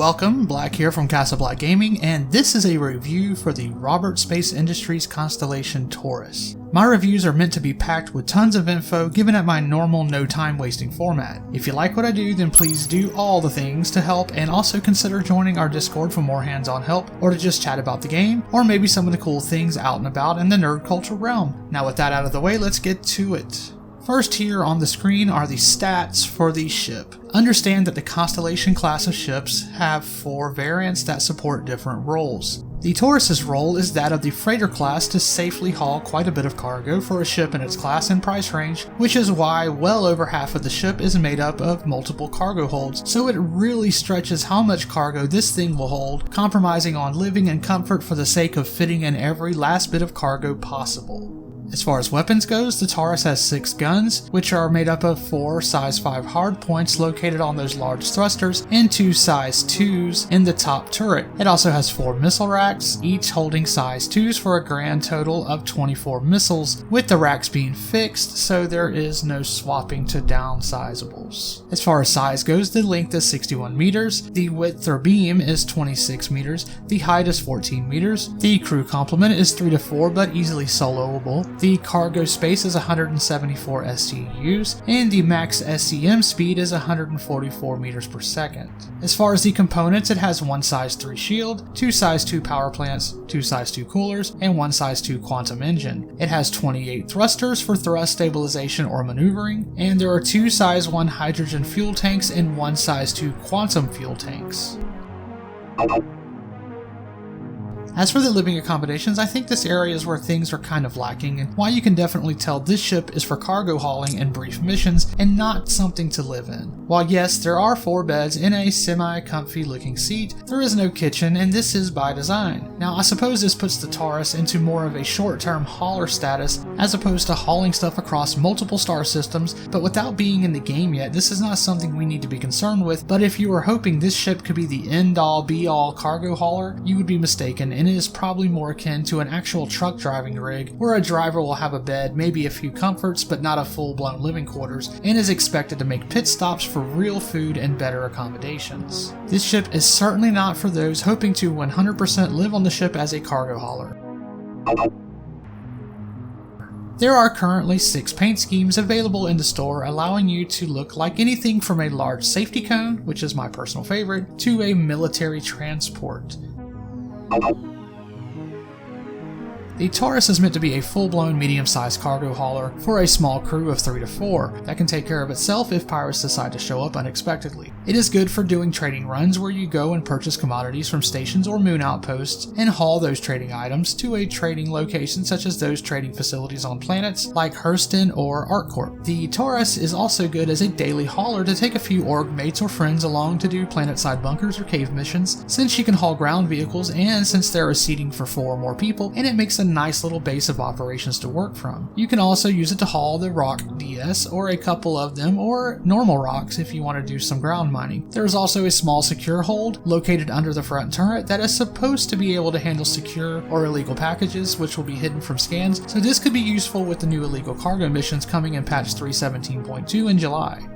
Welcome, Black here from Castle Black Gaming, and this is a review for the Robert Space Industries constellation Taurus. My reviews are meant to be packed with tons of info given at my normal no time wasting format. If you like what I do, then please do all the things to help, and also consider joining our Discord for more hands-on help, or to just chat about the game, or maybe some of the cool things out and about in the nerd culture realm. Now with that out of the way, let's get to it. First here on the screen are the stats for the ship. Understand that the Constellation class of ships have 4 variants that support different roles. The Taurus's role is that of the freighter class to safely haul quite a bit of cargo for a ship in its class and price range, which is why well over half of the ship is made up of multiple cargo holds, so it really stretches how much cargo this thing will hold, compromising on living and comfort for the sake of fitting in every last bit of cargo possible. As far as weapons goes, the Taurus has 6 guns, which are made up of 4 size 5 hardpoints located on those large thrusters and 2 size 2s in the top turret. It also has 4 missile racks, each holding size 2s for a grand total of 24 missiles, with the racks being fixed so there is no swapping to downsizables. As far as size goes, the length is 61 meters, the width or beam is 26 meters, the height is 14 meters, the crew complement is 3 to 4 but easily soloable. The cargo space is 174 STUs, and the max SCM speed is 144 meters per second. As far as the components, it has 1 size 3 shield, 2 size 2 power plants, 2 size 2 coolers, and 1 size 2 quantum engine. It has 28 thrusters for thrust stabilization or maneuvering, and there are 2 size 1 hydrogen fuel tanks and 1 size 2 quantum fuel tanks. As for the living accommodations, I think this area is where things are kind of lacking, and why you can definitely tell this ship is for cargo hauling and brief missions and not something to live in. While yes, there are 4 beds in a semi-comfy looking seat, there is no kitchen, and this is by design. Now I suppose this puts the Taurus into more of a short-term hauler status as opposed to hauling stuff across multiple star systems, but without being in the game yet, this is not something we need to be concerned with. But if you were hoping this ship could be the end-all be-all cargo hauler, you would be mistaken, and it is probably more akin to an actual truck driving rig, where a driver will have a bed, maybe a few comforts, but not a full-blown living quarters, and is expected to make pit stops for real food and better accommodations. This ship is certainly not for those hoping to 100% live on the ship as a cargo hauler. There are currently 6 paint schemes available in the store, allowing you to look like anything from a large safety cone, which is my personal favorite, to a military transport. The Taurus is meant to be a full-blown medium-sized cargo hauler for a small crew of 3 to 4 that can take care of itself if pirates decide to show up unexpectedly. It is good for doing trading runs where you go and purchase commodities from stations or moon outposts and haul those trading items to a trading location such as those trading facilities on planets like Hurston or ArcCorp. The Taurus is also good as a daily hauler to take a few org mates or friends along to do planet-side bunkers or cave missions, since she can haul ground vehicles and since there is seating for 4 or more people, and it makes a nice little base of operations to work from. You can also use it to haul the rock DS or a couple of them, or normal rocks if you want to do some ground mining. There is also a small secure hold located under the front turret that is supposed to be able to handle secure or illegal packages, which will be hidden from scans, so this could be useful with the new illegal cargo missions coming in patch 3.17.2 in July.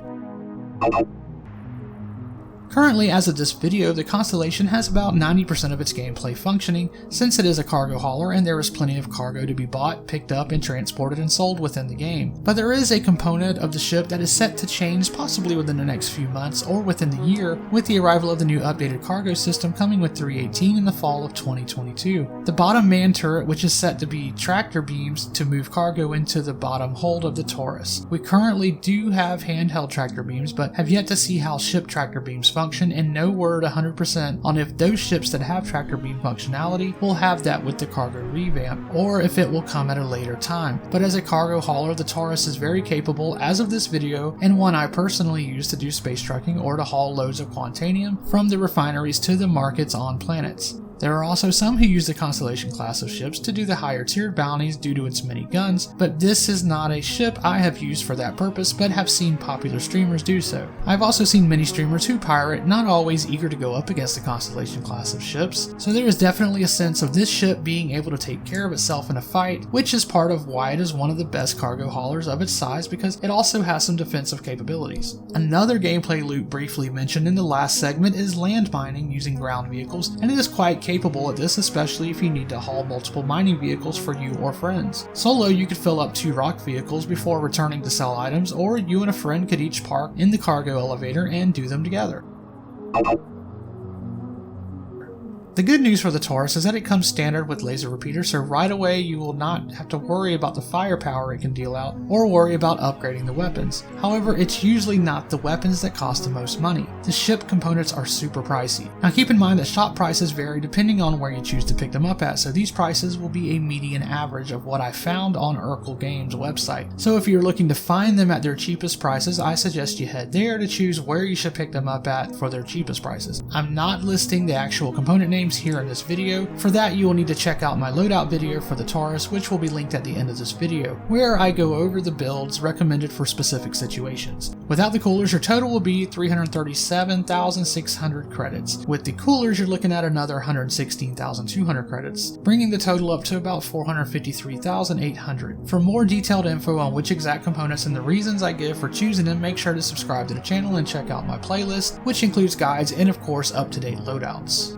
Currently, as of this video, the Constellation has about 90% of its gameplay functioning, since it is a cargo hauler and there is plenty of cargo to be bought, picked up, and transported and sold within the game. But there is a component of the ship that is set to change possibly within the next few months or within the year, with the arrival of the new updated cargo system coming with 3.18 in the fall of 2022. The bottom man turret, which is set to be tractor beams to move cargo into the bottom hold of the Taurus. We currently do have handheld tractor beams, but have yet to see how ship tractor beams function, and no word 100% on if those ships that have tractor beam functionality will have that with the cargo revamp, or if it will come at a later time. But as a cargo hauler, the Taurus is very capable as of this video, and one I personally use to do space trucking or to haul loads of quantanium from the refineries to the markets on planets. There are also some who use the Constellation class of ships to do the higher tiered bounties due to its many guns, but this is not a ship I have used for that purpose, but have seen popular streamers do so. I've also seen many streamers who pirate, not always eager to go up against the Constellation class of ships, so there is definitely a sense of this ship being able to take care of itself in a fight, which is part of why it is one of the best cargo haulers of its size, because it also has some defensive capabilities. Another gameplay loot briefly mentioned in the last segment is land mining using ground vehicles, and it is quite capable at this, especially if you need to haul multiple mining vehicles for you or friends. Solo, you could fill up 2 rock vehicles before returning to sell items, or you and a friend could each park in the cargo elevator and do them together. The good news for the Taurus is that it comes standard with laser repeaters, so right away you will not have to worry about the firepower it can deal out, or worry about upgrading the weapons. However, it's usually not the weapons that cost the most money. The ship components are super pricey. Now keep in mind that shop prices vary depending on where you choose to pick them up at, so these prices will be a median average of what I found on Urkel Games' website. So if you're looking to find them at their cheapest prices, I suggest you head there to choose where you should pick them up at for their cheapest prices. I'm not listing the actual component names here in this video. For that, you will need to check out my loadout video for the Taurus, which will be linked at the end of this video, where I go over the builds recommended for specific situations. Without the coolers, your total will be 337,600 credits. With the coolers, you're looking at another 116,200 credits, bringing the total up to about 453,800. For more detailed info on which exact components and the reasons I give for choosing them, make sure to subscribe to the channel and check out my playlist, which includes guides and of course up-to-date loadouts.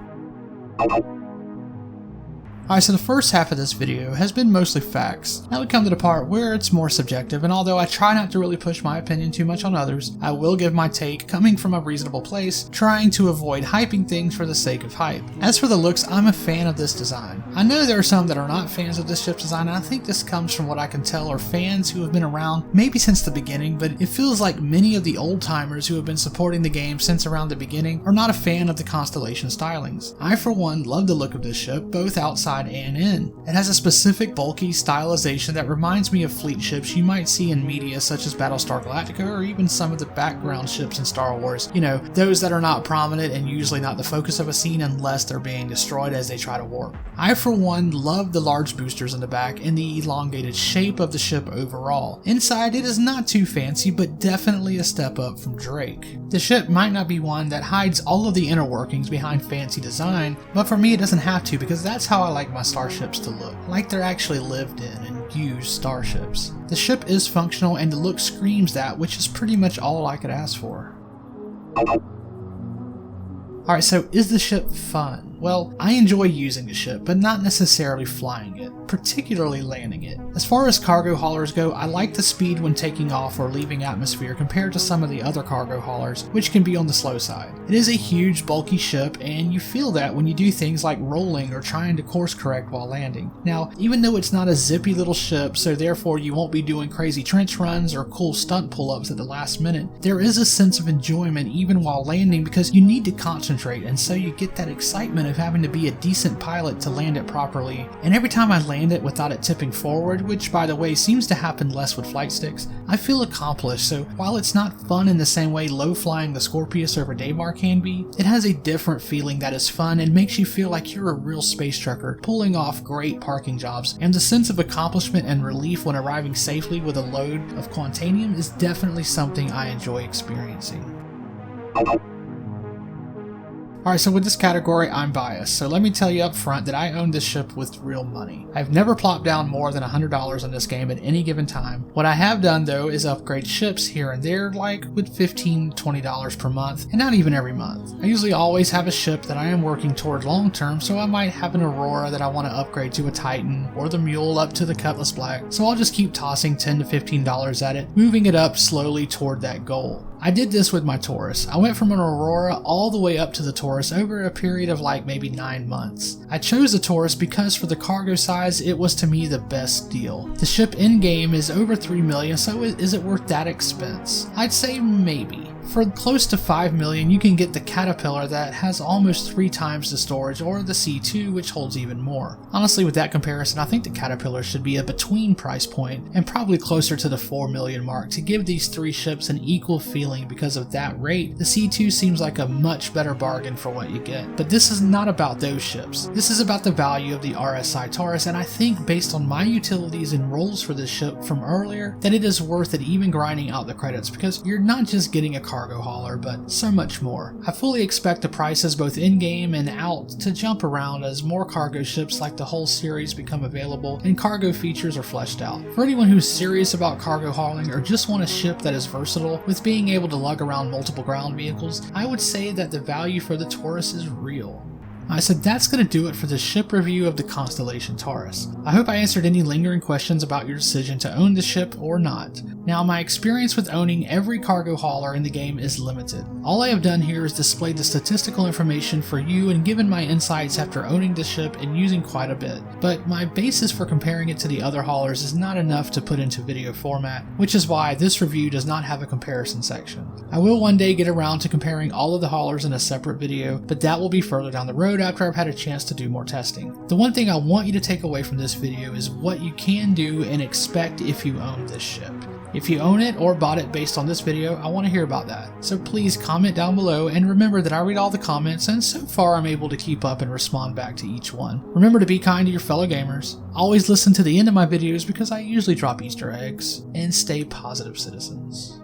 Alright, so the first half of this video has been mostly facts. Now we come to the part where it's more subjective, and although I try not to really push my opinion too much on others, I will give my take coming from a reasonable place, trying to avoid hyping things for the sake of hype. As for the looks, I'm a fan of this design. I know there are some that are not fans of this ship's design, and I think this comes from what I can tell are fans who have been around maybe since the beginning, but it feels like many of the old timers who have been supporting the game since around the beginning are not a fan of the Constellation stylings. I for one love the look of this ship, both outside and in. It has a specific bulky stylization that reminds me of fleet ships you might see in media such as Battlestar Galactica, or even some of the background ships in Star Wars. You know, those that are not prominent and usually not the focus of a scene unless they're being destroyed as they try to warp. I for one love the large boosters in the back and the elongated shape of the ship overall. Inside, it is not too fancy, but definitely a step up from Drake. The ship might not be one that hides all of the inner workings behind fancy design, but for me it doesn't have to, because that's how I like my starships to look, like they're actually lived in and used starships. The ship is functional and the look screams that, which is pretty much all I could ask for. Alright, so is the ship fun? Well, I enjoy using the ship, but not necessarily flying it, particularly landing it. As far as cargo haulers go, I like the speed when taking off or leaving atmosphere compared to some of the other cargo haulers, which can be on the slow side. It is a huge, bulky ship, and you feel that when you do things like rolling or trying to course correct while landing. Now, even though it's not a zippy little ship, so therefore you won't be doing crazy trench runs or cool stunt pull-ups at the last minute, there is a sense of enjoyment even while landing, because you need to concentrate, and so you get that excitement of having to be a decent pilot to land it properly. And every time I land it without it tipping forward, which by the way seems to happen less with flight sticks, I feel accomplished. So while it's not fun in the same way low flying the Scorpius over Daymar can be, it has a different feeling that is fun and makes you feel like you're a real space trucker pulling off great parking jobs, and the sense of accomplishment and relief when arriving safely with a load of Quantanium is definitely something I enjoy experiencing. Alright, so with this category, I'm biased, so let me tell you up front that I own this ship with real money. I've never plopped down more than $100 on this game at any given time. What I have done though is upgrade ships here and there, like with $15 to $20 per month, and not even every month. I usually always have a ship that I am working toward long term, so I might have an Aurora that I want to upgrade to a Titan, or the Mule up to the Cutlass Black, so I'll just keep tossing $10 to $15 at it, moving it up slowly toward that goal. I did this with my Taurus. I went from an Aurora all the way up to the Taurus over a period of like maybe 9 months. I chose the Taurus because for the cargo size, it was to me the best deal. The ship in game is over $3 million, so is it worth that expense? I'd say maybe. For close to 5 million, you can get the Caterpillar that has almost 3 times the storage, or the C2, which holds even more. Honestly, with that comparison, I think the Caterpillar should be a between price point and probably closer to the 4 million mark to give these 3 ships an equal feeling. Because of that rate, the C2 seems like a much better bargain for what you get. But this is not about those ships. This is about the value of the RSI Taurus, and I think based on my utilities and roles for this ship from earlier, that it is worth it even grinding out the credits, because you're not just getting a cargo hauler, but so much more. I fully expect the prices both in-game and out to jump around as more cargo ships like the whole series become available and cargo features are fleshed out. For anyone who's serious about cargo hauling or just want a ship that is versatile with being able to lug around multiple ground vehicles, I would say that the value for the Taurus is real. So that's going to do it for the ship review of the Constellation Taurus. I hope I answered any lingering questions about your decision to own the ship or not. Now, my experience with owning every cargo hauler in the game is limited. All I have done here is display the statistical information for you and given my insights after owning the ship and using quite a bit, but my basis for comparing it to the other haulers is not enough to put into video format, which is why this review does not have a comparison section. I will one day get around to comparing all of the haulers in a separate video, but that will be further down the road after I've had a chance to do more testing. The one thing I want you to take away from this video is what you can do and expect if you own this ship. If you own it or bought it based on this video, I want to hear about that. So please comment down below, and remember that I read all the comments, and so far I'm able to keep up and respond back to each one. Remember to be kind to your fellow gamers, always listen to the end of my videos because I usually drop Easter eggs, and stay positive citizens.